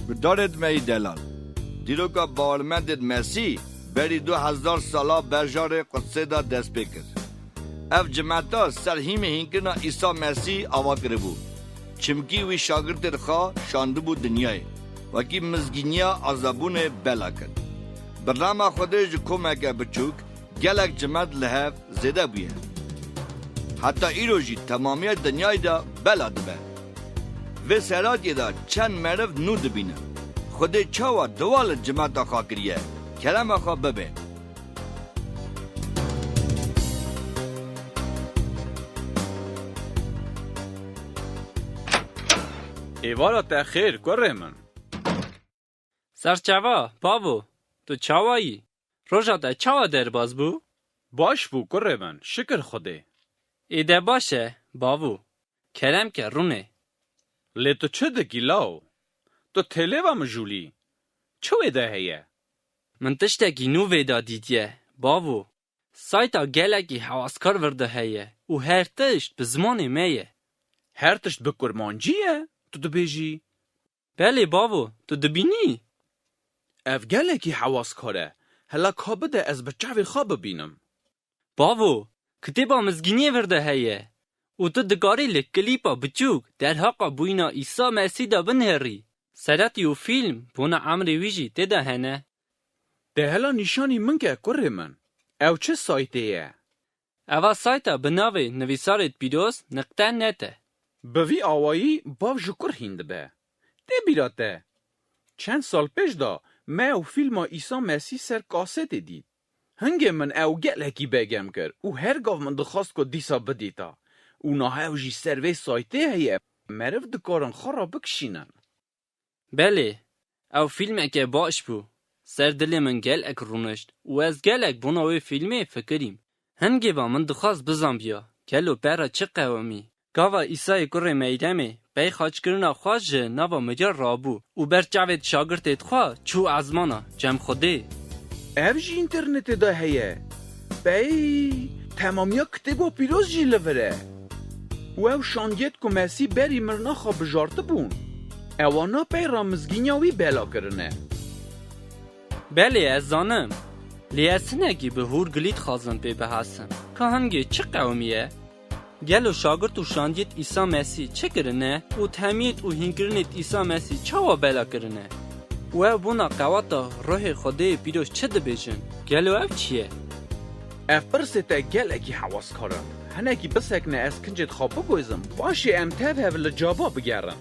بدارد می دلال دیرو که باورمندت مسی بری 2000 سالا برجار قدسه دا دست بکر اف جماعتا سرهیم هینکرنا عیسی مسیح آوا کرده بود چمکی وی شاگرد رخا شانده بود دنیای وکی مزگینیا عذابون بلا کرد برنامه خودش کمک بچوک گلک جماعت لحف زیده بویه حتی ایروژی تمامی دنیای دا بلا دبه و سراتی دا چند مرف نو دبینه خود چاوا دوال جماعت آخوا کریه کلام آخوا ببه ایوارا تخیر کوره من سرچاوا باو تو چاوایی روژا تا چاوا در باز بو؟ باش بو کوره من شکر خوده ایده باشه باو کلام که رونه لی تو چه دکی لاو تو تله و مجولی چو ایده هیه من تشتکی نو ویدا دیدیه باو سایتا گلکی حواسکار ورده هیه و هر تشت به زمان میه هر تشت به کرمانجیه تو دو بیجی بله باو تو دبینی اف گلکی حواس کاره هلا کابده از بچه خواب بینم باو کتیبا مزگینی ورده هیه و تو دگاری لکلیپا بچوک در حقا بوینا عیسی مسیح دا بنهری سراتی و فیلم بونا عمری ویجی تیدا هنه ده هلا نشانی من که کوره من او چه سایته یه اوا سایتا بناوی نویسارت پیروز نقطه نته بوی آوایی باو جکر هینده به ده بیراته چند سال پیش دا ما او فیلم عیسی مسیح سر کاسته دید هنگه من او گلکی بگم کرد او هر گاو من دخواست که دیسا بدیتا او ناهاو جی سروی سایته هیه مرف دکارن خرا بکشینن بله او فیلم اکه باش بو سر دل من گل اک رونشت و از گل اک بوناوی فیلمه فکریم هنگه با من دخواست بزن بیا کلو پرا چه قوامی گاوا ایسای کره میدمه بی خاچ کرنا خواج نوا مجر رابو و بر جاوید شاگرتت خواه چو ازمانا جم خوده او جی اینترنت دا هیه بی تمامیا کتبا پیروز جی لوره و او شانگیت که مسی بری مرنا خواه بجارته بون اوانا پی رامزگینیاوی بلا کرنه بله از زانم لیاسنگی به هور گلید خازن پی بحثم که هنگه چه قومیه؟ گلو شاگرد و شاندیت عیسی مسیح چه کرنه و تهمیت و هنگرنیت عیسی مسیح چاوا بلا کرنه و بونا قواتا روح خوده پیروش چه دبیجن گلو او چیه؟ اف برسته گلکی حواس کارن هنگی بسکنه از کنجد خواب بگویزم باشه ام تف هفل جابا بگرم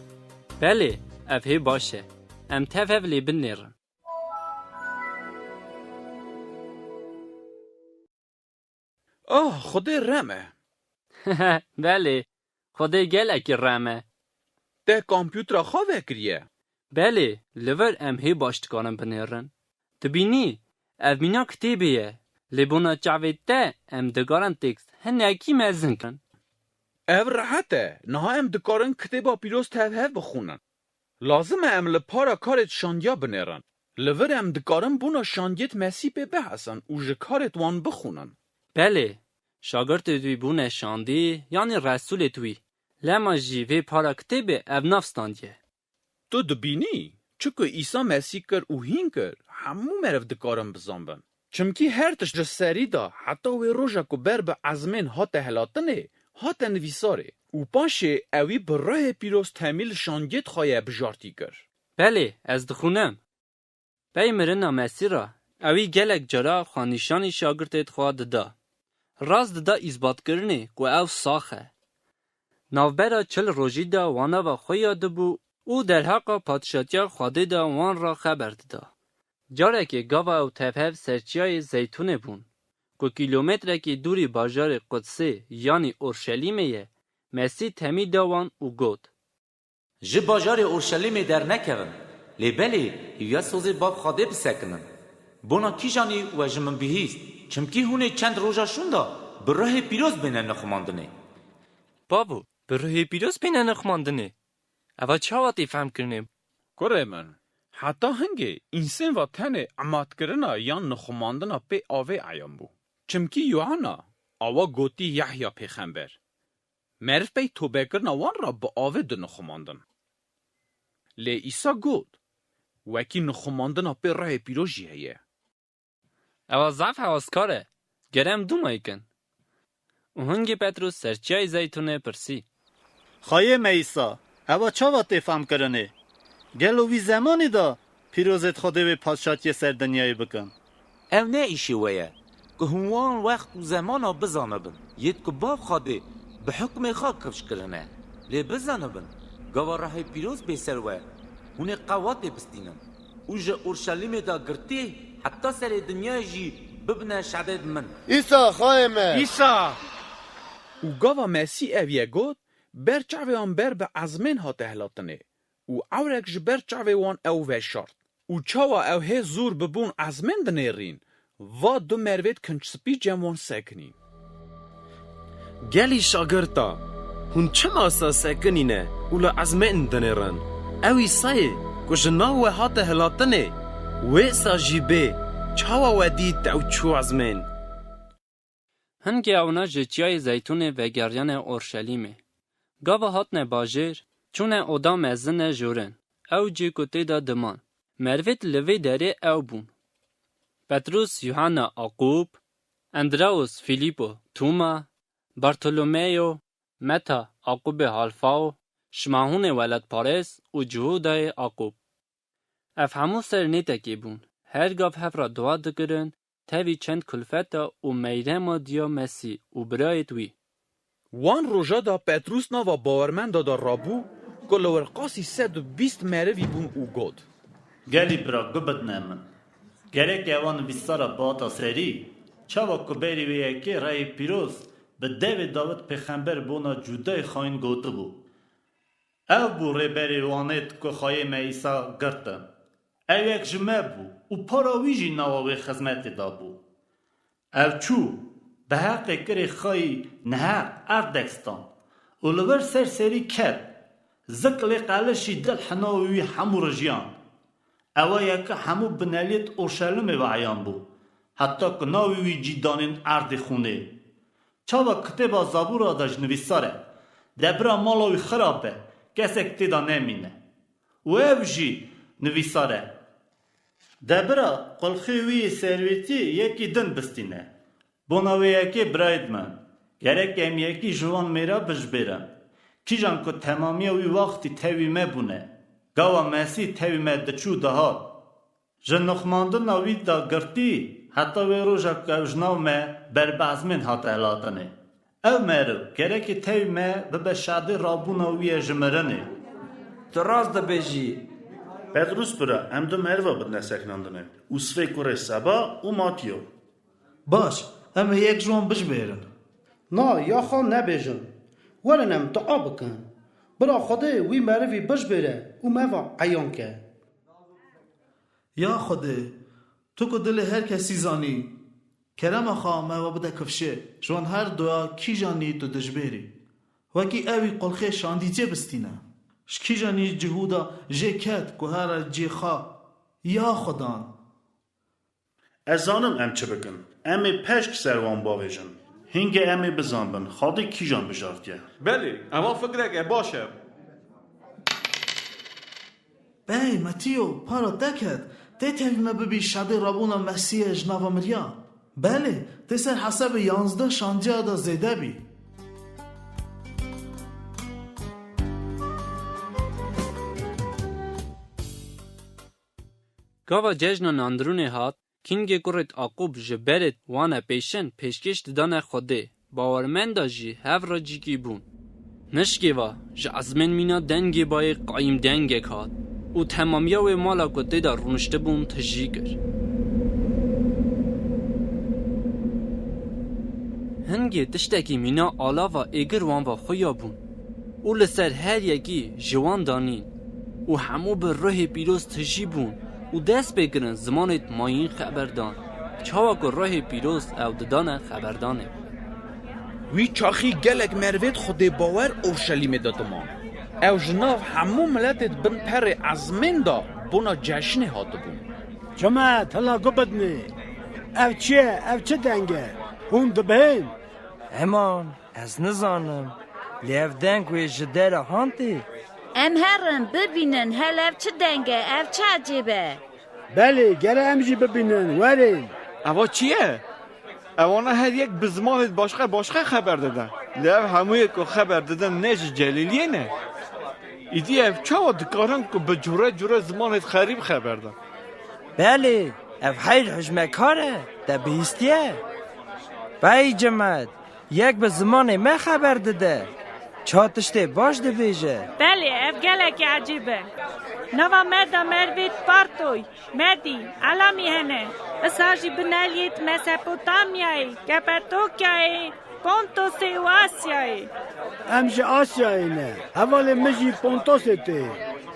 بله افهی باشه ام تف هفلی بنیرم آه خدا رمه بله خوده گلکی رمه ده کامپیوتر خواه کریه بله لور ام هی باشت کارم بنیرن دبینی اف مینا کتیبیه لبونا چاوید ده ام دگارن تکست هنگی مزن کن او راحته نه ام دکارن کتبا پیروز تفهف بخونن لازم ام لپارا کارت شاندیا بنیرن لور ام دکارن بونا شاندیت مسی به بحثن و جکارت وان بخونن بله شاگرد دوی بونه شاندی یعنی رسول دوی لما جیوه پارا کتیبه او نفستاندیه تو دبینی چکو عیسی مسیح کر او هین کر همو مرف دکارن بزنبن چمکی هر تش جسری دا حتی وی روژا کو بر به عزمین هات هلاتنه هات نویساره او پاشه اوی برای پیروز تمیل شانگیت خواهی بجارتی کر بله از دخونم بای مرنا مسیرا اوی گلک جرا خانیشانی شاگردت خواه ددا راز ددا اثبات کرنه که او ساخه نوبرا چل روژی دا وانا و خویا دبو او در حقا پادشاتیا خواده دا وان را خبر ددا جاره که گاوا او تفهف سرچیای زیتونه بون که کیلومتره که دوری باجار قدسه یعنی اورشلیمه مسیح تمی داوان او گود جه باجار اورشلیم در نکوم لی بلی یا سوزی باب خواده بسکنم بونا کی جانی و جمن بهیست چمکی هونه چند روژا شوندا به راه پیروز بینه نخماندنه بابو به راه پیروز بینه نخماندنه اول چاواتی فهم کرنه کره من حتی هنگه انسان و تنه عماد کرنا یا نخماندنا پی آوه عیام بو چمکی یوحنا آوا گوتی یحیی پیغمبر مرف پی توبه کرنا وان را با آوه دو نخماندن لی ایسا گود وکی نخماندنا پی راه پیروژی هیه. او ضعف هواسکاره گرم دومایی کن. و هنگی پتروس سرچای زیتونه پرسی. خواهی میسا اوا چاوا تفهم کرنه گلو وی زمانی دا پیروزت خوده به پادشاهی سر دنیای بکن او نه ایشی ویه که هنوان وقت و زمان بزانه بن ید که باب خواده به حکم خواه کفش کرنه لی بزانه بن گوه راه پیروز بیسر وی هونه قوات بستینن او جه اورشلیم دا گرتی حتی سر دنیای جی ببنه شدید من ایسا خواه من ایسا! و گاوا مسی اویه گود بر چاوه آن بر به ازمین ها تهلاتنه و اورک جبر چاوه وان او وشارد و چاوا او هی زور ببون ازمین دنه رین و دو مروید کنچ سپی جمعون سکنین. گلی شاگرتا هون چه ماسا سکنینه اولا ازمین دنیرن اوی سایه کش ناوه هات هلاتنه ویسا جیبه چاوا ودید او چو ازمین هنگی اونا جچیای زیتونه و گریان اورشلیمه. گاوا هاتنه باجر چونه اودا مزنه جورن. او جی کتی دا دمان. مروید لوی داره او بون. پتروس یوحنا عقوب، اندراوس فیلیپو توما، بارتولومیو، متا عقوب حالفاو، شماهون ولد پارس و جهودای عقوب. اف همو سر نیتکی بون. هر گاف هفرا دعا دکرن تاوی چند کلفتا و میرم دیا مسی و برایت وی. وان روژا دا پتروس ناوا باورمند دا رابو گلور قاسی 120 مروی بون او گود. گلی برا گبت نمن گرک اوان بیستارا باتا سری چاوا کبری ویه که رای پیروز به دیو داوود پیغمبر بونا جودای خاین گوته بو او بو ری بری وانت که خواهی میسا گرتن او یک جمع بو و پاراویجی نواوی خزمت دا بو او چو به حق کری خواهی نه اردکستان و لور سر سری کد زکل قلشی دل حناوی همو رجیان اوه یکه همو بنالیت اورشلیم وعیان بو حتی که ناوی جیدانین ارد خونه چاوا کتبا زبورا دا جنویساره دبرا مالاوی خرابه کسک تیدا نمینه و او جی نویساره دبرا قلخیوی سرویتی یکی دن بستینه بوناوی یکی براید من گرک ام یکی جوان میرا بجبیرم کی جان که تمامی وی وقتی تاوی مبونه گاوا مسی تاوی مدچو دهات جنخماندن ناوی دا گرتی حتی وی روژا که اوجناو مه بربازمین حتی علاتنه او مرو گرک تاوی مه ببشاده رابوناوی جمرنه دراز دا بیجی پتروس برا ام دو مروا بدن سکناندنه او سفه کره سبا او ماتیو باش اما یک جوان بجبیرن نه یا خان نبیجن ولنم دعا بکن برا خوده وی مروی بجبیره او موا عیان که یا خوده تو که دل هر کسی زانی کرم خواه موا بده کفشه جوان هر دعا کی جانی تو دجبیری وکی اوی قلخه شاندیجه بستینه شکی جانی جهودا جه کد که هر جه خواه یا خدان ازانم ام چه بکن امی پشک سروان باویجن هنگ امی بزنبن خواهده کی جان بجاردیه بله اما فکرک باشه بای ماتیو پارا دکت ده تلمه ببی شده رابونا مسیح جناوا مریا بله ده سر حسب 11 شانجه دا زیده بی گاوا ججنا ناندرونه هات کینگی گرد عقوب جبرت وانه پیشن پیشکش ددانه خوده باورمندا جی هف را جیگی بون نشکی و جه ازمن مینا دنگی بای قایم دنگی کات و تمامیا و مالا کده دا رونشته بون تجیگر هنگی تشتکی مینا آلا و ایگر وان و خویا بون او لسر هر یکی جوان دانین و همو به روح پیروز تجی بون و دست بگرن زمانت ماین خبردان چاوا که راه پیروز او ددانه خبردانه وی چاخی گلک مروید خود باور اورشلیم دادمان او جناف همو ملتت بن پر ازمین دا بونا جشن هاتو بون جماعه تلا گبدنی او چه دنگه هون دبین همان از نزانم لیف دنگ وی جدر هانتی ام هرن ببینن هل اف چه دنگه اف چه عجیبه بله گره امجی ببینن ورین اوا چیه؟ اوانا هر یک به زمانت باشقه خبر دادن لیو هموی که خبر دادن نش جلیلیه نه ایدی اف چاوا دکارن که به جوره زمانت خریب خبر دادن بله اف حیل حجمه کاره ده بیستیه بای جماعت یک به زمان ما خبر داده چاتشته باش ده بیجه بله اف گلک عجیبه نوا مدا مروید پارتوی مدی علامی هنه اساجی بنالیت مسپوتامیای کپاتوکیای پونتوسی و آسیای امجی آسیایی نه حوال مجی پونتوسته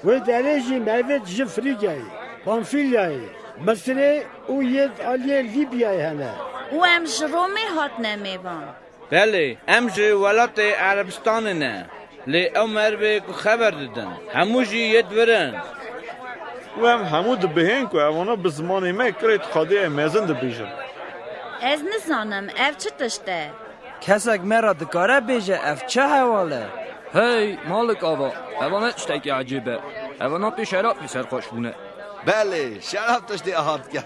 و درجی مروید جفریگای پانفیلیای مصر او ید آلیه لیبیای هنه و ام جرومی هات نمیوان بله امجی ولات عربستان نه لی او مربی که خبر دادن هموشی ید ورن و هم همو دبهین که اوانا به زمان ما کرد خاده میزن دبیجن از نزانم اف چه تشته کسک مرا دکاره بیجه اف چه حواله هی مالک آوا اوانا اشتاکی عجیبه اوانا پی شراب پی سرخوش بونه بله شراب تشتی آهات که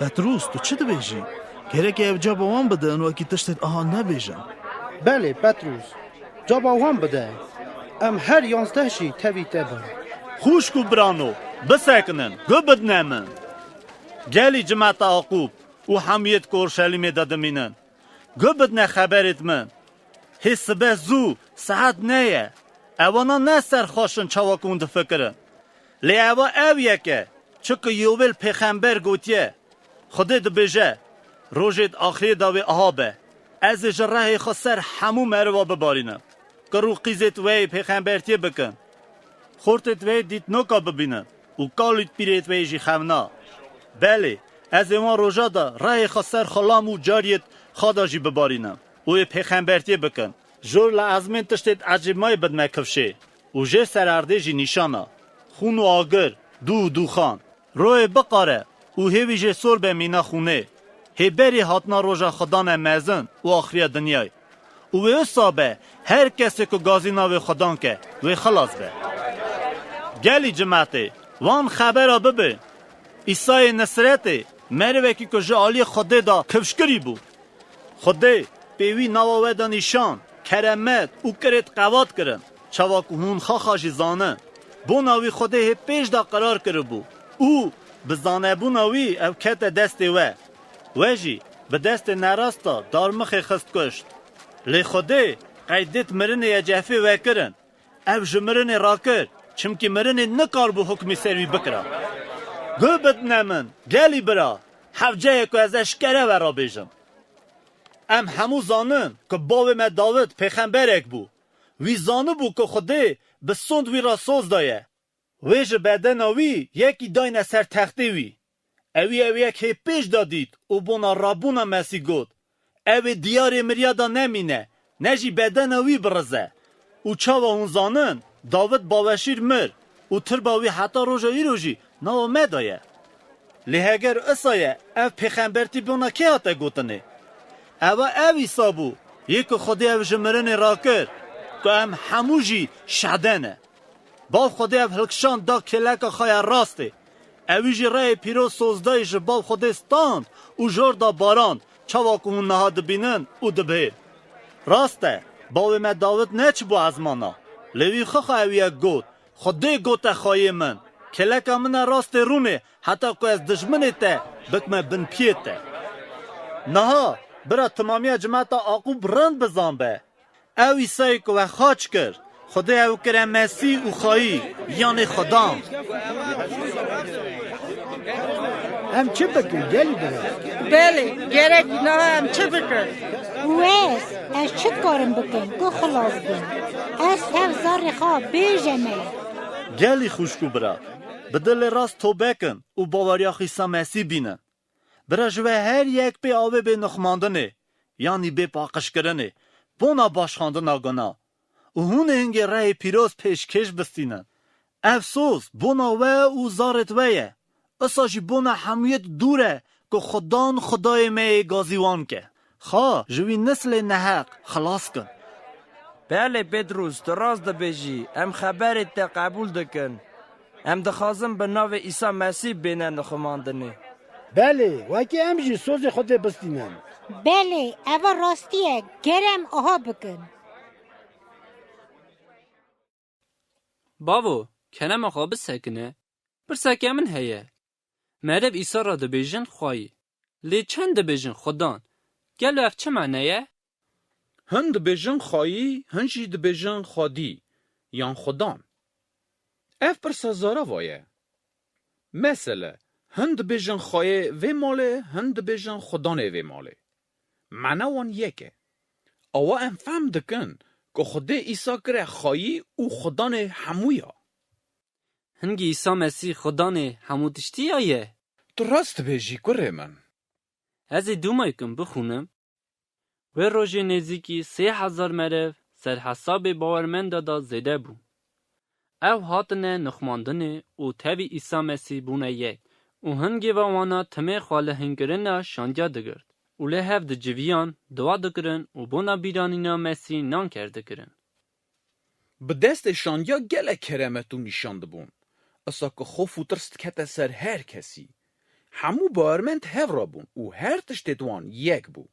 پتروس تو چه دبیجی؟ گره که اف جاب وان بدن و اکی تشتت آها نبیجن بله پتروس جا باوان بده ام هر 11 شی تبی تبن خوش کو برانو بسکنن گبد نمن گلی جماعت عقوب و حمیت کورشلیم دادمینن گبد نه خبرت من حس به زو ساعت نیه اوانا نه سرخوشن چاواکون فکرن لی اوا اویه که چکه یوول پیغمبر گوتیه خودت بجه روژت آخری داوی آهابه از جراه خسر همو مروا ببارینم که رو قیزت وی پیغمبرتی بکن خورتت وی دیت نوکا ببینم و کالیت پیرت وی جی خمنا بله از ما روژا دا راه خسر خلام و جاریت خدا جی ببارینم و پیغمبرتی بکن جور لعظمین تشتید عجیب مای بد مکفشه و جه سرارده جی نشانا خون و آگر دو خان روی بقاره و هیوی جه سور به مینا خونه هی بری هاتنا روژا خدا نمزن و آخری دنیای و اصابه هر کسی که گازی ناوی خدان که و خلاص به گلی جماعته وان خبر را ببین ایسای نصرت مروکی که جعالی خوده دا کفشکری بود خوده پیوی نواوه دا نشان کرمت او کرد قواد کرن چوا که هون خاخاشی زانه بو ناوی خوده پیش دا قرار کرد بود او بزانه بو ناوی او کت دست وجی به دست نراستا دارمخ خست کشت لی خوده قیدت مرن یا جهفی وکرن او جمرن را کرد چمکی مرن نکار بو حکمی سروی بکرا گوبت نمن گلی برا حفجه که از اشکره و را بیجم ام همو زانن که باوی ما داود پیغمبر اک بو وی زانه بو که خوده به سند وی را سوز دایه ویج بدن وی یکی داین سر تخته وی اوی یک پیش دادید او بونا رابونا مسی گود اوی دیار مریادا نمینه نجی بدن اوی برزه او چاوا اون زانن داود باوشیر مر او تر باوی حتی روژا ای روژی ناو مدایه لیهگر اصایه او پیغمبرتی بونا که حتی گوتنه اوی سابو یک خودی او جمرن را کرد که ام هموجی شدنه با خودی او هلکشان دا کلک خواهی راسته اوی جی رای پیرو سوزدای جبال خود استاند او جور دا باران چاوا که اون نهاد بینن او دبه راسته باوی ما داود نچ بو از مانا لیوی خخ اوی گوت خوده گوت خواهی من کلک من راست رونه حتی که از دجمنه ته بکمه بن پیته نها برا تمامی جماعت آقوب رند بزان به اوی سایی که و خاچ کرد خدا او کرم مسیح و خواهی یعنی خدا هم چه بکن گلی برای بله گرک نه هم چه بکن ویس از چه کارم بکن گو خلاص بین از زار خواه بیجمه گلی خوشکو برا بدل راست تو بکن و باوریا خیسا مسیح بینن برا جوه هر یک پی آوه به نخماندنه یعنی به پاقش کرنه بونا باشخاندن آگانا و هون هنگه رای پیروز پیشکش بستینن افسوس بونا و او زارت ویه اساجی بونا حمیت دوره که خدای می گازیوان که خواه جوی نسل نحق خلاص کن بله پتروس تو راست دبیجی ام خبرت تا قبول دکن ام دخوازم به ناو عیسی مسیح بینه نخماندنه بله وکی ام جی سوز خود بستینم بله اوا راستیه گرم آها بکن باو کنم خواب سکنه برسکه من هیه مرب عیسی را دبیجن خواهی لی چند دبیجن خودان گلو اف چه معنیه؟ هن دبیجن خواهی هنجی دبیجن خودی یان خودان اف پرسا زارا وایه مثلا هن دبیجن خواهی وی ماله هن دبیجن خودان وی ماله معنی وان یکه اوا ام فهم دکن که خود عیسی کره خواهی او خودان همویا هنگی عیسی مسیح خودان همو تشتی آیه تو راست بیجی کره من از دومای کن بخونم و روژه نزیکی 3000 مرف سر حساب باورمند دا زیده بو او هاتنه نخماندنه و تاوی عیسی مسیح بونه یک و هنگی و وانا تمه خاله هنگرنه شانجا دگرد و لحف ده جویان دوا دکرن و بونا بیرانینا مسیح نان کرده کرن به دست شانجا گله کرمتو نشانده بون اصا که خوف و ترست کت سر هر کسی همو باورمند هف را بون و هر تشت دوان یک بو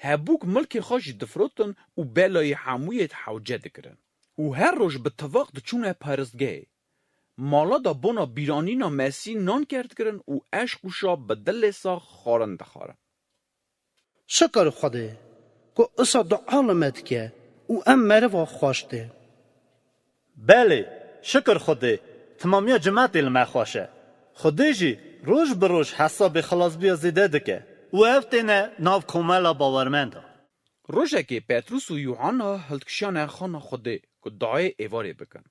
هبوک ملک خوش دفروتن و بلای همویت حوجه دکرن و هر روش به توقت چونه پرستگه مالا دا بونا بیرانینا مسیح نان کرد کرن و عشق و شا به دل سا خارن دخارن شکر خدا که اصا دعا نمید که او ام مروا خواشته بله شکر خدا تمامی جماعت علمه خوشه خدا جی روش بروش حساب خلاص بیا زیده دکه و افتینه ناو کمالا باورمنده روشه که پتروس و یوحنا هلتکشان خانه خوده که دعای ایواره بکن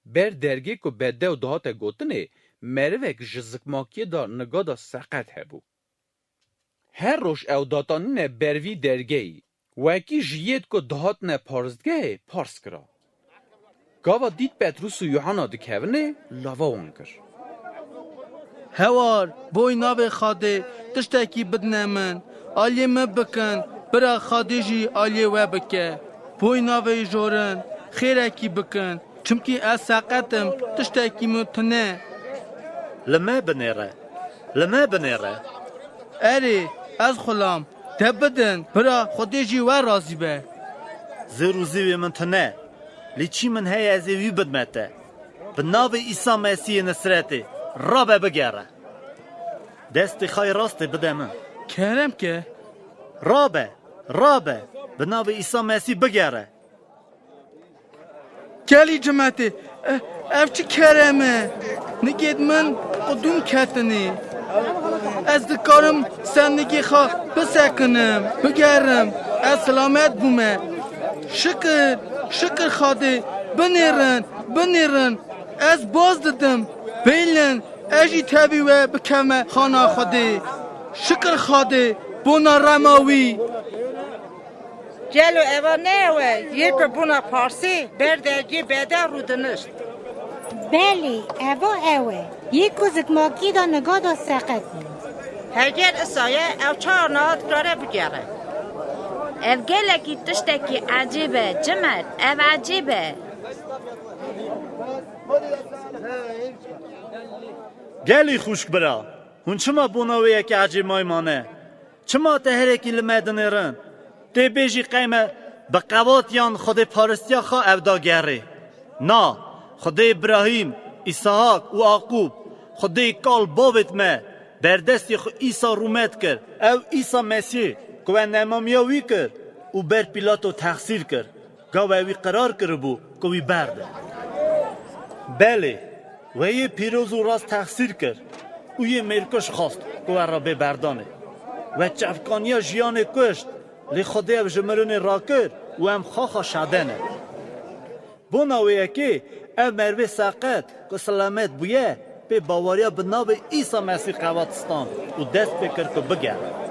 بر درگه که بده و دهات گوتنه مروک جزکماکی دا نگاه دا سقط هبو هر روش او داتانین بروی درگه وکی جیید که دهات نه پارزدگه پارس کرا گاوا دید پتروس و یوحنا دکهونه لاوا ونکر هوار بوی ناو خاده تشتاکی بدنه من آلی مبکن برا خاده جی آلی و بکه بوی ناو جورن خیرکی بکن چمکی از ساقتم تشتاکی متنه لما بنیره اره از خلام تبدن برا خاده جی و رازی به زروزی من تنه لیچی من هی از وی بدمته به ناو عیسی مسیح نصرتی رابه بگره دستی خواهی راستی بده من کرم که رابه به ناو عیسی مسیح بگره گلی جماعتی اف چی کرمه نگید من قدوم کتنی از دکارم زندگی خواه بسکنم بگرم از سلامت بومه شکر خواده بنیرن از باز دادم بیلن اجی تبی و بکمه خانه خواده شکر خواده بونا رماوی جلو ایوا نه یک بونا پارسی بردگی بده رو دنشت بله اوه یک کزکماکی دا نگاه دا سقط هگر اسایه او 4 نهاد کراره بگره اف گلکی تشتکی عجیبه جمعت اف عجیبه گلی خوشک برا هون چما بوناوی یکی عجیب مایمانه چما تهرکی لمدنه رن ده بیجی قیمه به قوات یان خود پارستیا خواه افدا گره نا خود ابراهیم اسحاق و یعقوب خود کال بابت ما بردستی خو عیسی رومت کرد او عیسی مسیح که نمامیا وی کرد و بر پیلاتو تقصیر کرد گاو وی قرار کرد بو که وی برده بله و یه پیروز و راست تقصیر کرد و یه مرکش خواست که را ببردانه و چفکانیا جیان کشت لی خوده او جمرون را کرد و هم خواه شدنه بوناویه که او مروی ساقت که سلامت بویه به باوریا به ناو عیسی مسیح قواتستان و دست بکر که بگرد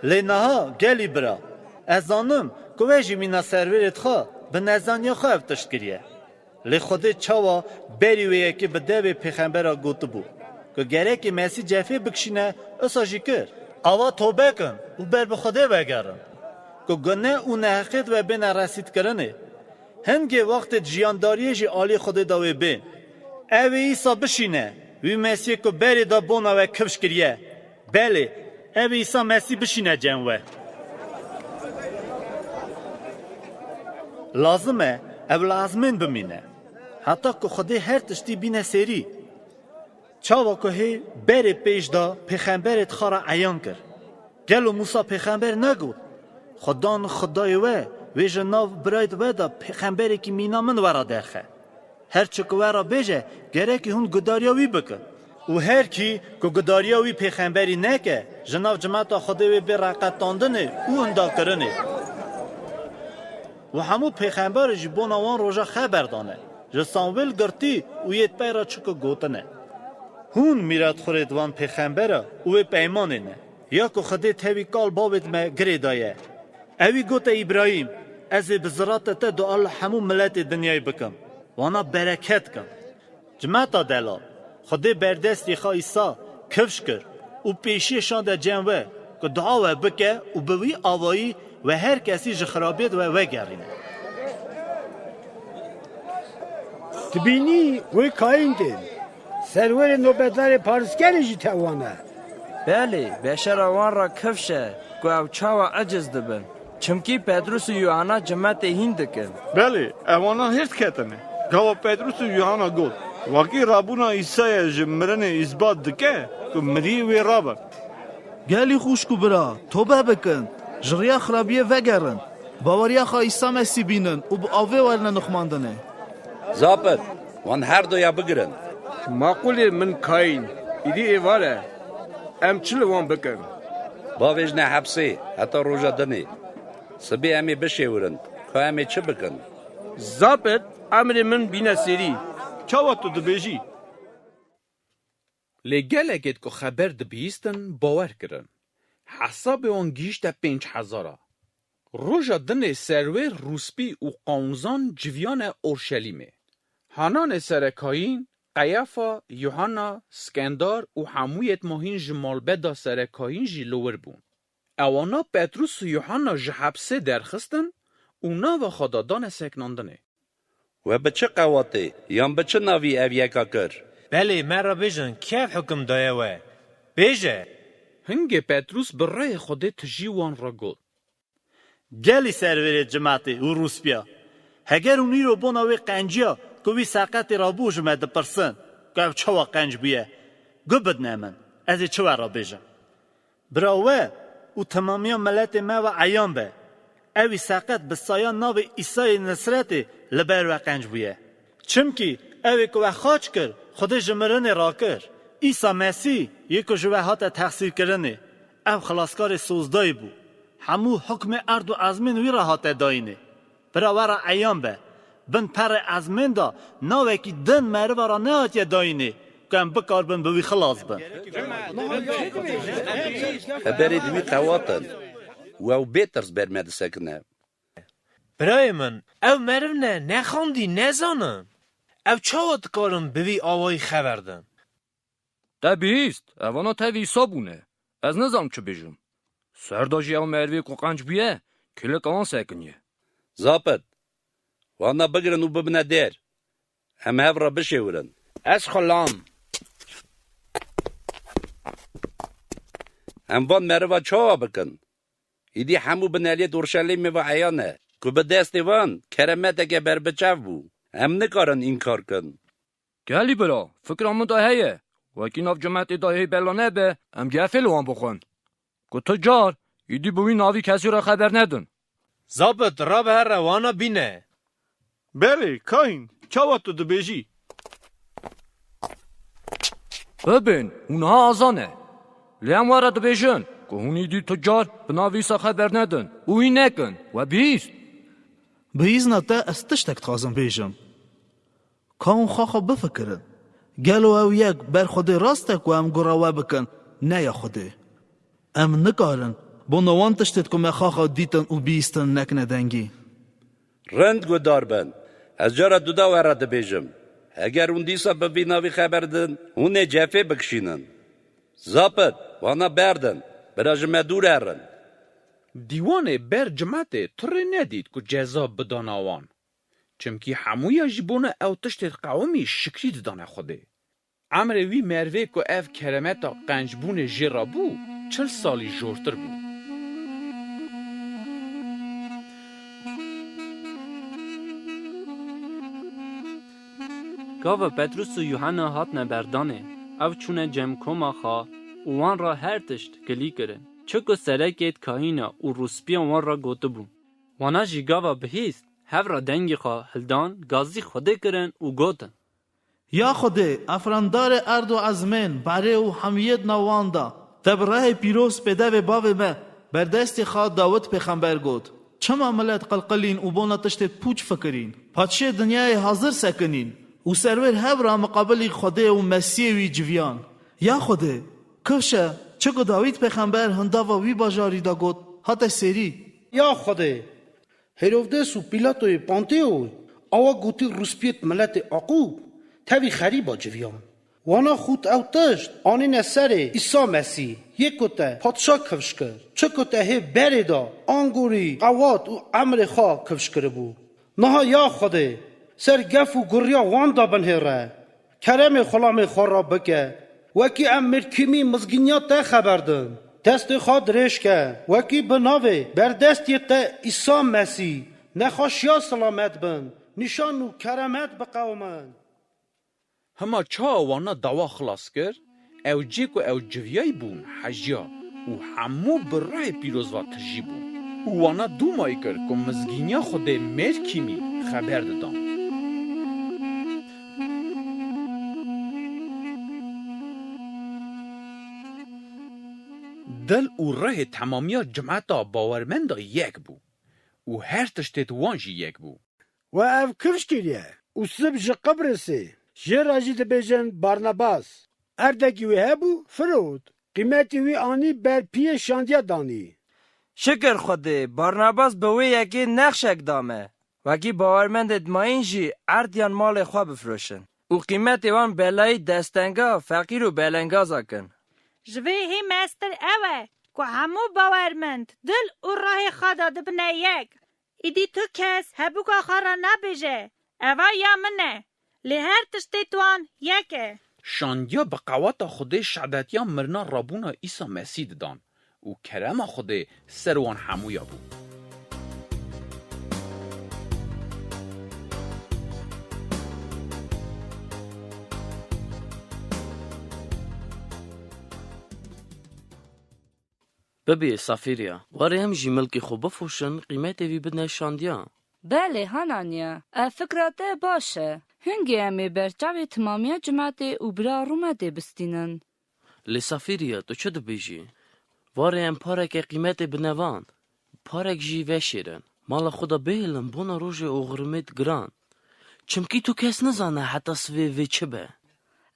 لی نها گلی برا از آنم که ویجی مینا سرویرت خواه به نزانیا خواه افتشت کریه لی خوده چاوا بریویه که به دوی پیغمبر گوته بو که گره که مسیح جفه بکشینه اساجی کر آوا توبه کن و بر به خوده بگرم که گناه و نحقیت و بین رسید کرنه هنگی وقت جیانداریه جی آلی خود داوی بین اوی ایسا بشینه وی مسیح که بری دا بونا و کفش کریه بله اوی ایسا مسیح بشینه جنوه لازمه او لازمین بمینه حتی که خودی هر تشتی بینه سری چاوا که هی بری پیش دا پیغمبرت خارا عیان کر گلو موسا پیغمبر نگود خدای و جناو براید و دا پیغمبری که مینا من ورا درخه هر چه که ورا بیجه گره که هون گداریاوی بکن و هر کی که گداریاوی پیغمبری نکه جناو جماعتا خدای بی رقتاندنه او اندا کرنه و همو پیغمبر جی بوناوان روژا خبر دانه جه سامویل گرتی و یت پیرا چکو گوتنه هون میراد خورید وان پیغمبره او پیمانه نه یا که خدای تاوی کال باوید ما گره دایه اوی گوته ابراهیم از بزرات تا دو الله همو ملت دنیای بکم وانا برکت کم جماعتا دلا خدای بردستی خواه ایسا کفش کر و پیشی شان ده جنوه که دعاوه بکه و بوی آوایی و هر کسی جخرابید و وگرینه تبینی وی کاین دین سرور نوبتدار پارسکری جی توانه بله بشر آوان را کفشه که او چاوا عجز دبن چمکی پتروس و یوحنا جماعت هین دکن بله اوانا هرت کتنه گاوا پتروس و یوحنا گفت واقعی رابونا عیسی جمرن اثبات دکه که مری وی رابر گلی خوش کو برا توبه بکن جریا خرابیه وگرن باوریا خواه عیسی مسیح بینن و با آوه ورنه نخماندنه زابط وان هر دو یا بگرن معقول من کاین ایدی ایواره ام چل وان بکن باویج نه حبسه حتی روژا دنه سبی امی بشیورن که امی چه بکن زابط امر من بینه سری چاوات تو دبیجی لگلگت که خبر دبیستن باور کرن حساب اون گیشت 5000 روژا دن سرور روسپی و قومزان جویان اورشلیمه هانان سرکاین قیافا یوحنا سکندار و همویت ماهین جمال بدا سرکاین جی لور بون اوانا پتروس و یوحنا جحبسه درخستن و ناو خدادان سکناندنه و بچه قواته یان بچه ناوی اویکا کر بله مرا بیجن کیف حکم دایه و بیجه هنگ پتروس برای خود تجیوان را گل گلی سرور جماعت و روسپیا هگر اونی رو بوناوی قنجیا که وی ساقت را بوش مده پرسن که چوا قنج بیه گبد نمن از چوا را بیجم براوه و تمامی ملت ما و عیان به اوی ساقت بسایان ناو ایسای نصرت لبر و قنج بیه چمکی اوی که خاچ کر خود جمرن را کر ایسا مسیح یکو جوهات تحصیل کرنه او خلاصکار سوزدای بو همو حکم ارد و ازمین وی راحت داینه براورا عیان به بن پر ازمین دا ناوه کی دن مره ورا نهات داینه که هم بکار بن بوی خلاص بن خبری دوی قواتن و او بیترز برمده سکنه برای من او مرونه نخوندی نزانم او چاوت کارم بوی آوایی خبردن ده بیست اوانا تاوی ایسا بونه از نظام چه بیجم سرداجی او مروی کو قنج بیه کلک آن سکنیه زابط وانا بگرن و ببنه در هم هف را بشیورن از خلام هم وان مروا چاوا بکن ایدی همو بنالیت اورشلیم و عیانه که به دست وان کرمت که بر بچو بو هم نکارن این کار کن گلی برا فکر همون دایه وکی ناف جمعت دایه بلانه به هم گفل وان بخون که تجار ایدی بوی ناوی کسی را خبر ندن زابط را به هر روانا بینه بله کاین چاوات تو دبیجی ببین اونها آزانه لیم وارد بیشن که هونی دی تجار بناویسا خبر ندن اوی نکن و بیست بیزنا تا استشتک تخوازم بیجم کام خواخا بفکرن گلو او یک بر خود راستک و هم گراوه بکن نه یا خوده ام نکارن با نوان تشتت که مخواخا دیتن و بیستن نکنه دنگی رند گدار بن از جارا دودا ورد بیجم اگر اون دیسا ببی ناوی خبردن اونه جفه بکشینن زابط وانا بردن براج مدور هرن دیوان بر جماعت تره ندید که جذاب بدان آوان. چمکی همویا جبونه او تشت قومی شکری دانه خوده. عمر وی مروه که اف کرمتا قنجبون جرا بو 40 سالی جورتر بو. گاو پتروس و یوحنا هات نبردانه او چونه جمع کما خوا وان را هر تشت گلی کرن چکو سرکیت کهینا و روسپی وان را گوته بون وانا جی گاوا بهیست هف را دنگی خوا هلدان گازی خوده کرن و گوتن یا خوده افراندار ارد و ازمین بره و همیت نواندا تبراه پیروز پیده و باو ما بردست خواه داود پیغمبر گوت چما ملت قلقلین و بونا تشت پوچ فکرین پادشه دنیای حاضر سکنین و سرور هف را مقابل خوده و مسیح وی جویان یا خوده کفشه چکو داوید پیغمبر هندا و وی باجاری دا گوت حتی سری یا خوده هرودس و پیلاتوی پانتیو آوا گوتی روسپیت ملت عقوب تاوی خریبا جویان وانا خود او تشت آنین سر عیسی مسیح یکو تا پادشاه کفش کرد چکو تا هی بره دا آنگوری قوات و عمر خواه کفش کرده بو نها یا خوده سر گف و گریا وان دا بنهره کرم خلام خور را بکه وکی امر کمی مزگینیات تا خبردن دست خود ریش که وکی بناوه بر دستی تا عیسی مسیح نخوشیا سلامت بن نشان و کرامت بقومن هما چا وانا دوا خلاص کرد او جیک و او جویای بون حجیا و همو برای پیروز و تجی بون و وانا دو مای کرد که مزگینیا خود میر کیمی خبر دادم دل و ره تمامیا جماعتا باورمندا یک بو و هر تشتت وانجی یک بو و او کفش کریه و سب جه قبرسی جه راجی دبیجن بارنباس اردکی وی هبو فرود قیمتی وی آنی بر پیه شاندیا دانی شکر خوده بارنباس به وی یکی نقشک دامه وکی باورمند ادماین جی اردیان مال خواه بفروشن و قیمتی وان بلای دستنگا فقیر و بلنگازا کن جوی هی مستر اوه که همو باورمند دل و راه خدا دبنه یک ایدی تو کس هبو که خارا نبیجه اوه یا منه لی هر تشتی توان یکه شاندیا به قوات خود شعدتیا مرنا رابونا عیسی مسیح دان و کرم خود سروان همویا بود ببی سافیریا واره هم جی ملکی خوب بفوشن قیمت وی بدن شاندیا بله هانانیا فکراته باشه هنگی امی برچاوی تمامی جماعت و برا رومده بستینن لی سافیریا تو چه دبیجی؟ واره هم پارک قیمت بنوان پارک جی وشیرن مالا خدا بیلن بونا روژ اغرمت گران چمکی تو کس نزانه حتی سوی چه به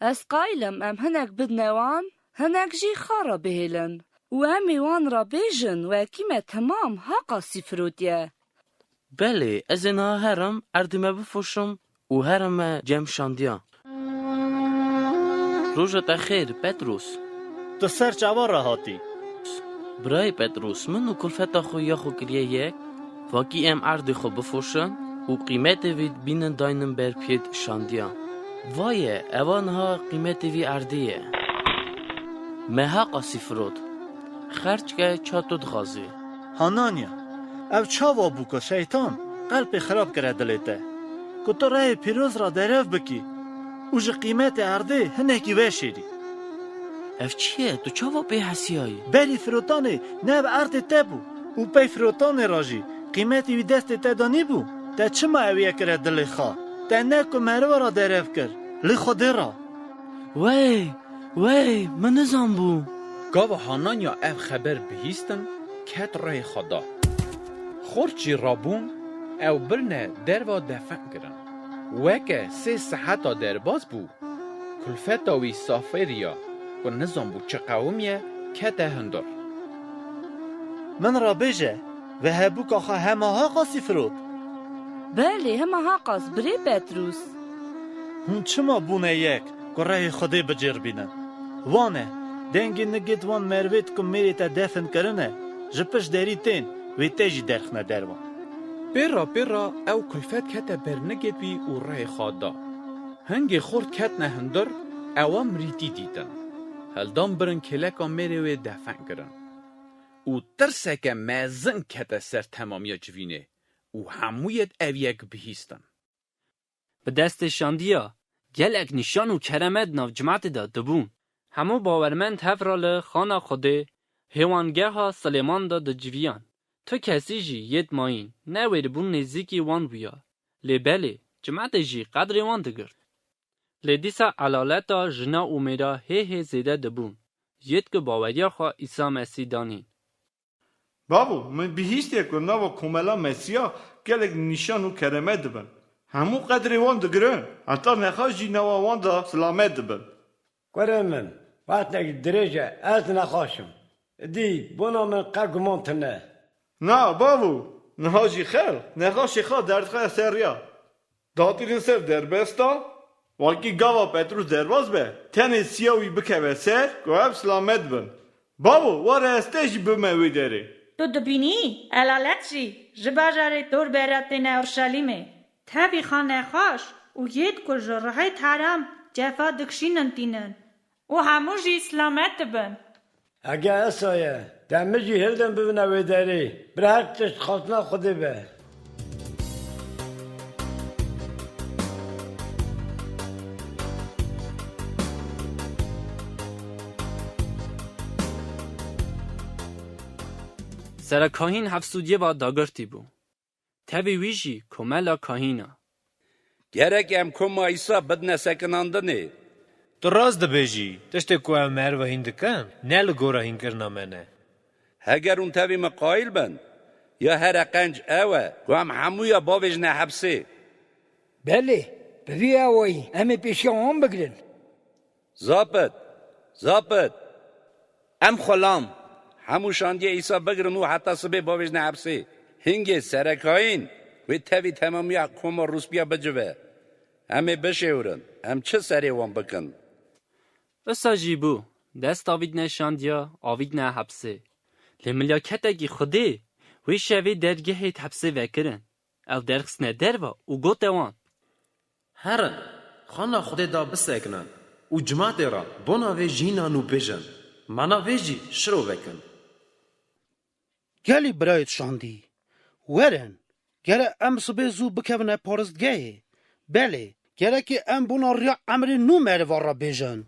از قایلم ام هنک بدنوان هنک جی خارا بهلن و امی وان را بیجن و کیمه تمام حقا سفرودیه بله از اینا هرم اردمه بفوشم و هرم جمع شاندیا روژت خیر پتروس تو سر چوار را هاتی برای پتروس من و کلفتا خو یا خو کریه یک واکی ام ارد خو بفوشن و قیمت وید بینن داینم بر پید شاندیا وایه اوانها قیمت وی اردیه محقا سفرود خرج که چاتود غازی هانانیا او چاوا بو که شیطان قلب خراب کرده دلیته که تو راه پیروز را دریف بکی او جه قیمت ارده هنکی وشیری اف چیه؟ تو چاوا به حسیایی؟ بری فروتانه نه به ارد تبو او پی فروتانه راجی قیمتی وی دست تدانی بو تا چما اویه کرده دلی خواه تا نکو مروه را دریف کرد لی خوده را وی من نزان بو گاو هانانیا اف خبر بهیستن کت رای خدا خورچی رابون او برنه دروا دفن کرن وکه 3 ساعتا درباز بو کلفتا وی سافریا و نظام بو چه قومیه کت هندر من را بیجه و هبو که خواه همه ها قاسی فرود بله همه ها قاس بری پتروس هون چما بونه یک که راه خودی بجر بینن وانه دنگی نگید وان مروید که میری تا دفن کرنه جپش داری تین وی تیجی درخنه دروان پیرا او کلفت کت برنگت بی او رای خوادا هنگ خورد کت نهندر او مریتی دیدن هلدان برن کلکا میره و دفن کرن او ترسک مزن کت سر تمامی جوینه او همویت اویگ بهیستن به دست شاندیا گلک نشان و کرمت ناو جماعت دا دبون همو باورمند هفرال خانه خوده هیوانگه ها سلیمان دا دجویان تو کسی جی ید ماین نویر بون نزیکی وان بیا لی بله جماعت جی قدر وان دگرد لی دیسا علالتا جنا اومیدا هی زیده دبون ید که باوریا خواه عیسی مسیح دانین بابو من بهیستی که نوا کملا مسیح گلک نشان و کرمت دبن همو قدر وان دگرن حتی نخواست جی نوا وان دا سلامت دبن قرم من وقت نگی درجه از نخواشم دی بنا من قرگمان تنه نه بابو نهاجی خیر نخواشی خواه دردخواه سریا داتیرین سر دربستا واکی گاوا پتروس درواز به تنه سیاوی بکوه سر که هم سلامت بن بابو واره استیجی بموی داره تو دبینی علالت جی جباجاره دور براتین اورشلیمه تابی خانه خوش و ید که جرهای ترم جفا دکشینن تینن و همو جی سلامت بن اگه اسایه دمه جی هلدن ببینه وی داری برای تشت خواستنا خودی به سر کاهین هفسودیه با داگرتی بو تاوی ویجی کملا کاهینا گرک ام کما ایسا بدن سکناندنه تو راز دبیجی تشتی که امر و هندکن نل گورا هنگرنا منه هگر اون تاوی مقایل بند یا هر قنج اوه که هم همویا باویج نه حبسه بله بوی اوی امی پیشی هم بگرن زابط ام خلام همو شاندیه ایسا بگرن و حتی سبه باویج نه حبسه هنگه سرکاین و تاوی تمامی کما روس بیا بجوه همه بشورن هم چه سری وان بکن اسا جیبو دست آوید نشاندیا آوید نه حبسه لملیاکتگی خوده وی شوی درگه حبسه وکرن او درخص نه دروا و گوت وان هرن خانا خود دا بسکنن و جماعت را بنا وی جینانو بیجن منا وی جی شروع بکن گلی برایت شاندی ورن گره ام صبح زو بکونه پارستگه بله گره که ام بنا ریا امر نو مروار را بیجن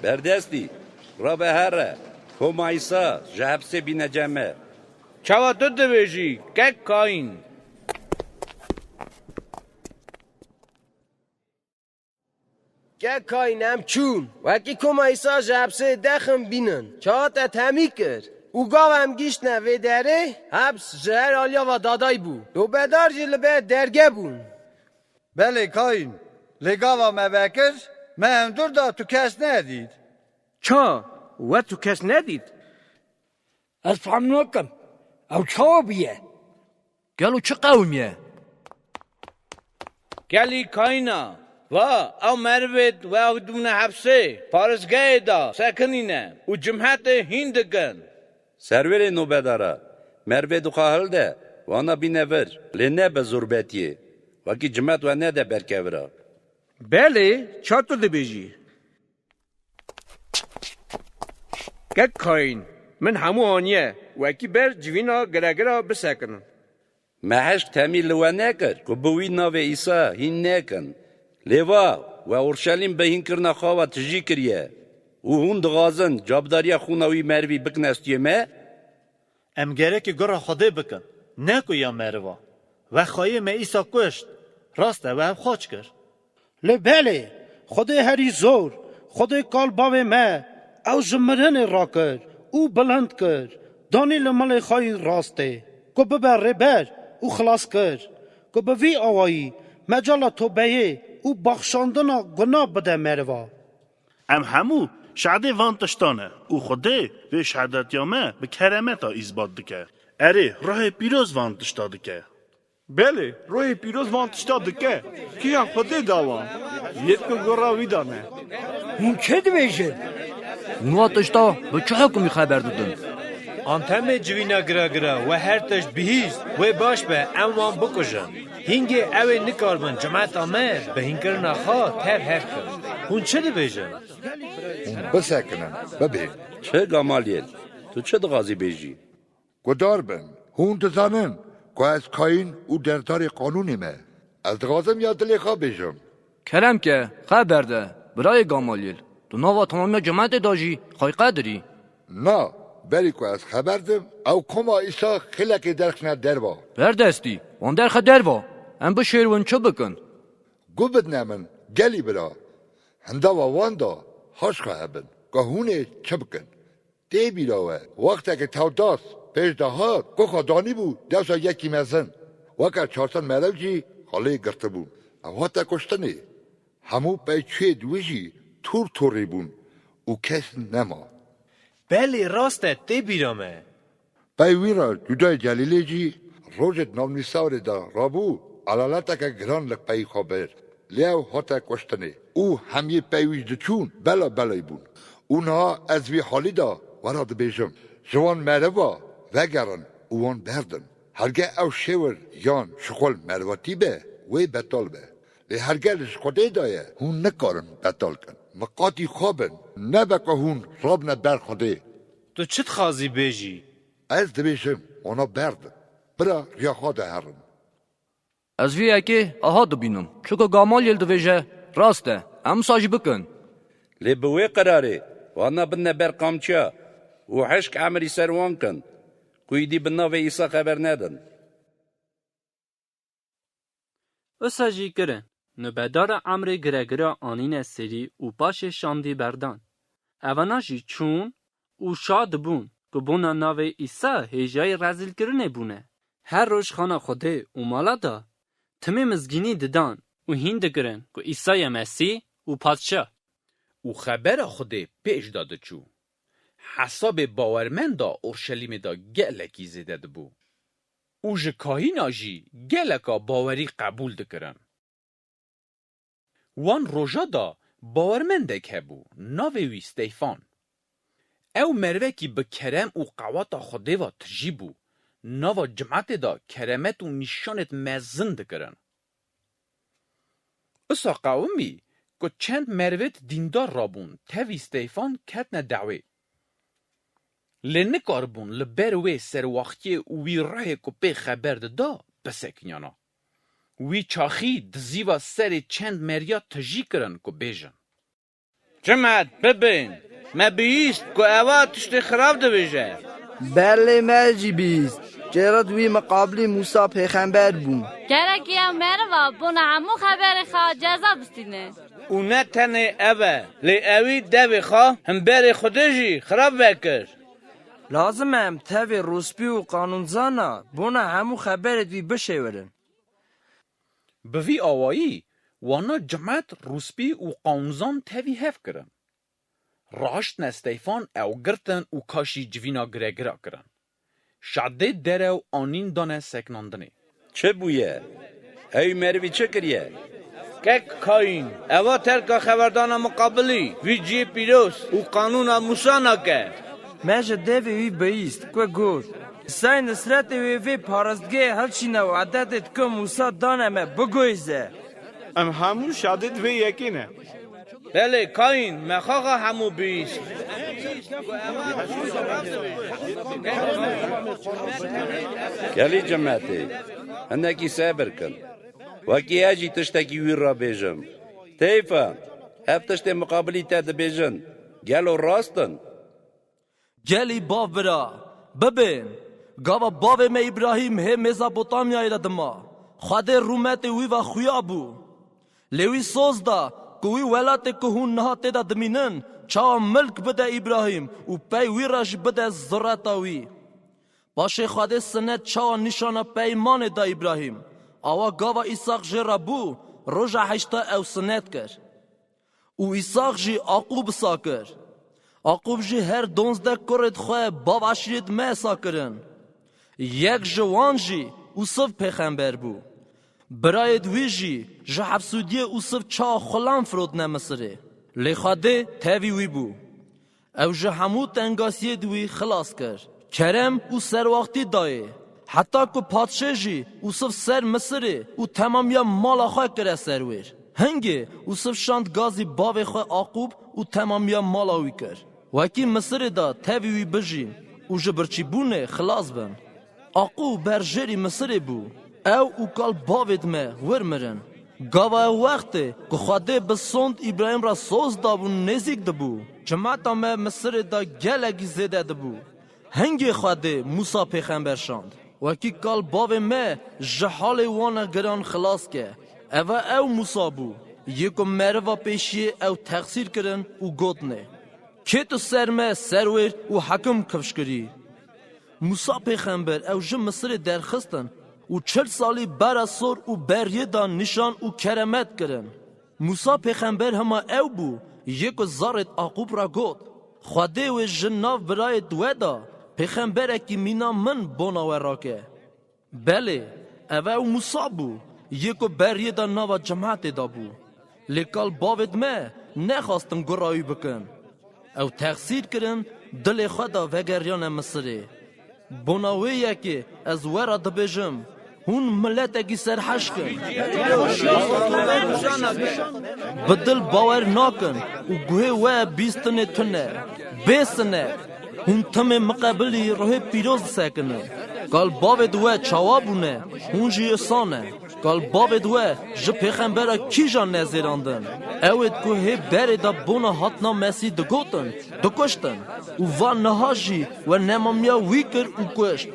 بردستی را به هره کما ایسا جهبسه بی نجمه چاوا تو دبیجی که کاین که کاینم چون وکی کما ایسا جبسه دخم بینن چاهتا تمی کرد او گاوم گیشت نوی داره حبس جهر آلیا و دادای بو دو بدار جیل به درگه بون بله کاین لگاوا مبکر من دور دا تو کس ندید چا و تو کس ندید از فهم نکم او چا بیه گلو چه قومیه گلی کاینا و او مروید و او دون حبسه پارسگاه دا سکنینه و جمعت هندگن سرور نوبدارا مروه دو خواهل ده وانا بی نور لنه به زربتیه وکی جمعت و نه ده برکورا بله چا تو دبیجی که کاین من همو آنیه وکی بر جوینا گرگرا بسکنن محش تمیل و نکر که بوی ناو ایسا هین نکن لیوا و اورشلیم به هین کرنا خواه تجی کریه و هون دغازن جابداری خوناوی مروی بکنستیه ما ام گره که گره خوده بکن نکو یا مروا و خواهی ما ایسا کشت راسته و هم خوش کرد بله خود هری زور خود کال باوی ما او جمرن را کر او بلند کر دانی لمل خواهی راسته که ببر ربر او خلاص کر که به وی آوایی مجال توبهی او بخشاندن گناه بده مروا ام همو شهده وان تشتانه او خوده و شهدت یامه به کرمتا ایزباد دکه اری راه پیروز وان تشتا دکه بله روی پیروز وان تشتا دکه کیا خودی داوان یت کو گورا ویدانه اون چه دویجه؟ اونها تشتا به چه حکمی خبر دادن؟ آنتم جوینا گرا گرا و هر تشت بهیست و باش به اموان بکشن هنگی اوی نکارمن جماعت آمه به هنگر نخوا تر هر کن اون چه دویجه؟ اون بسکنن ببین چه گامالیل تو چه دغازی بیجی؟ گدار بن هون دزانن که از کاین او دردار قانونی مه از دغازم یا دلی خواه بیجم کلم که خبر ده برای گامالیل تو نوا تمامی جماعت داجی خواهی قدری؟ نه بری که از خبر دم او کما ایسا خیلی درخنه در با بردستی وان درخ در با ام به شیرون چه بکن؟ گو بدنامن گلی برا هندا و واندا هاش خواه بن که هونه چه بکن دی بیراوه وقتا که تاو داست پیش ده ها که خدانی بود دوسا یکی مزن وکر 400 ملو جی خاله گرته بود او تا کشتنه همو پی چه دویجی تور توری بون او کس نما بله راسته تی بیرامه پی ویرا جدای جلیلی جی روزت نام نیساوری دا رابو علالاتا که گران لک پی خبر لیو هاتا کشتنه او همی پیویش دچون بلا بلای بون اونها از وی حالی دا وراد بیشم جوان مروا وگرن اوان بردن هرگه او شور یان شخول مرواتی به وی بطال به لی هرگه لشخوده دایه هون نکارن بطال کن مقاتی خوابن نبکه هون راب نبر خوده تو چت خازی بیجی؟ از دبیشم اونا بردن برا ریاخواده هرن از وی اکی آها دبینم چوکو گامالیل دویجه راسته ام ساجی بکن لی بوی قراره وانا بنا بر قامچا و حشک عمری سروان کن کویدی بنا و ایسا خبر ندن اساجی کرن نبدار عمر گرگرا آنین سری و باش شاندی بردان اوانا جی چون و شاد بون که بونا ناو ایسا هیجای رزیل کرنه بونه هر روش خانه خوده و مالا دا تمه مزگینی ددان و هین دگرن که ایسای مسیح و پادشاه او خبر خوده پیش داده چو حساب باورمند دا اورشلیم دا گلکی زیده بو او جکاهینا جی گلکا باوری قبول دکرن وان روژا دا باورمندک هبو ناوی ستیفان او مروکی به کرم و قواتا خوده و تجیبو ناوا جماعت دا کرمت و نشانت مزن دکرن اسا قومی که چند مروت دیندار رابون تاوی ستیفان کتن دعوه لنکار بون لبروی سرواختی وی راه که پی خبر دا بسکنیانا وی چاخی دزیوا سر چند مریا تجی کرن که بیجن جماعت ببین ما بیست که اوا تشتی خراب دو بیجه بله مجی بیست جرد وی مقابل موسی پیغمبر بون گرکی هم مروا بونه همو خبر خواه جزا بستینه او نه تنه اوه لی اوی دوی خواه هم بری خودشی خراب بکر لازم هم تاوی روسپی و قانونزانا بونه همو خبرت وی بشورن بوی آوایی وانا جماعت روسپی و قانونزان تاوی هف کرن راشت نستیفان او گرتن و کاشی جوینا گرگرا کرن شده درو آنین دانه سکناندنه چه بویه؟ اوی مروی چه کریه؟ کک کاین اوا ترکا خبردان مقابلی وی جی پیروز و قانون موسانا که مجه دوی وی بیست که گود سای نصرت وی پارستگه هلچینه و عددت که موسا دانمه بگویزه ام همون شادت وی یکینه بله کاین مخاقا همو بیست گلی جماعتی هنکی صبر کن وکی اجی تشتکی ویر را بیجم تیفا اف تشت مقابلی تا بیجن گلو راستن گلی باو برا ببین گاوا باو می ابراهیم هم مزابوتامیا ایده دما خواده رومت وی و خویا بو لیوی سوز دا کوی ولات که هون نهاته دا دمینن چا ملک بده ابراهیم و پی وی راش بده زراتاوی باشه خواده سنت چا نشانه پیمان دا ابراهیم آوا گاوا ایساق جی رابو روژا هشتا او سنت کر و ایساق جی عقوب سا کر عقوب جی هر 12 کرد خواه باو عشرید میسا کرن یک جوان جی اوسف پیغمبر بو برای دوی جی جه حبسودی اوسف چا خلان فرود نمسره لخاده تاوی وی بو او جه همو تنگاسی دوی خلاص کر کرم او سر وقتی دایه حتی که پادشه جی اوسف سر مصره او تمام یا مالا خواه کره سر ویر هنگه اوسف شاند گازی باوی خواه آقوب او تمام یا مالا وی کر وکی مصر دا تاوی وی بجین او جبرچی بونه خلاص بن آقوب برجری مصر بو او کال باوید me ورمرن گاوا وقت که خواده بسوند ابراهیم را سوز دابون نزیک دبو جماعتا me مصر دا گلگی زیده دبو هنگی خواده موسی پیغمبر شاند وکی کال باوی me جحال وانا گران خلاص که او موسی بو یکو مروا پیشی او تقصیر کرن او گوتنه که تو سرمه سرویر او حکم کفشکری موسی پیغمبر او جم مصر درخستن و 40 سالی برا سور و بریه دا نشان و کرمت کرن موسی پیغمبر هما او بو یکو زارت آقوب را گوت خواده و جناف برای دوه دا پیغمبر اکی مینا من بوناوه را که بله او موسی بو یکو بریه دا نوا جماعت دا بو لیکال باوید me نخواستن گرایی بکن او تقصیر کرن دل خدا وگریان مصره بناوی یکی از ورا دبیجم هون ملت اگی سرحش کن بدل باور ناکن و گوه و بیستن تنه بیستنه هون تم مقابلی روح پیروز سکنه قال باوی دوه چوابونه هون جی سانه قال باوی دوه جه پیغمبر کی جان نزیراندن اوید گوه بری دا بونا حتنا مسی دگوتن دکشتن و وان نهاجی و نمامیا ویکر و کشت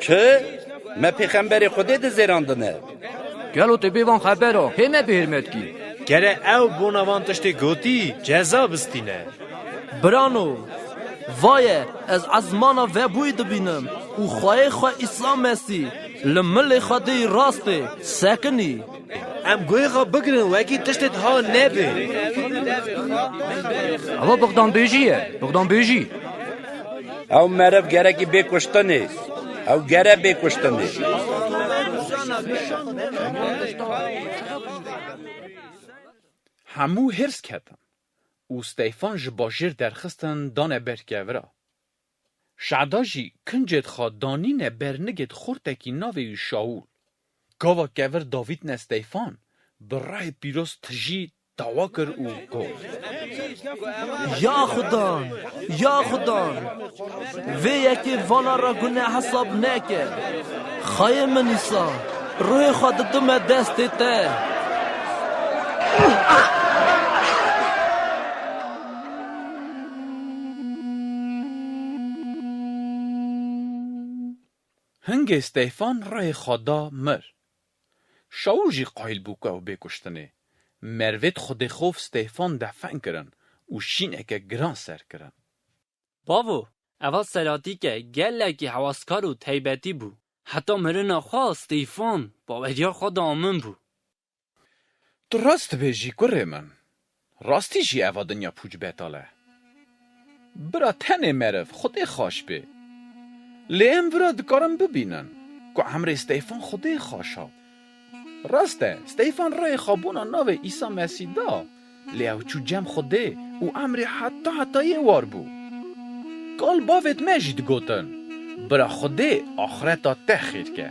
چه؟ ما پیغمبر خوده دزیراندنه گلو تی بیوان خبرو همه بهرمت کی گره او بوناوان تشتی گوتی جزا بستینه برانو وایه از ازمانا و بوی دبینم و خواه اسلام مسی لمل خواهی راسته سکنی ام گوی خواه بگرن وکی تشتت ها نبه اما بغدان بیجیه بغدان بیجی او مرف گره کی بکشتنه او گره بکشتنه همو هرس کتن و ستیفان جباجر درخستن دانه برکورا. شعدا جی کنجد خواد دانین برنگد خورتکی ناوی شاول. گاوا کور داوید نه ستیفان برای پیروز تجی دعوا کر او گفت یا خدان وی یکی وانا را گناه حساب نکه خواهی منیسا روی خود دم دستی ته هنگ استیفان رای خدا مر. شاول جی قایل بوکه و بکشتنه. مروید خود خوف استیفان دفن کرن و شین اکه گران سر کرن. باو اول سراتی که گلکی حواسکار و تیبتی بو. حتی مرنا خواه استیفان با ودیا خود آمن بو. تو راست بیجی کره من. راستی جی اوا دنیا پوچ بیتاله. برا تن مرو خود خوش بی. لیم برا دکارم ببینن که عمر استیفان خود خوش ها. راسته ستیفان رای خوابونا ناو عیسی مسیح دا لیو چو جم خوده و امر حتی یه وار بو کال باوید مجید گوتن برا خوده آخرتا تخیر که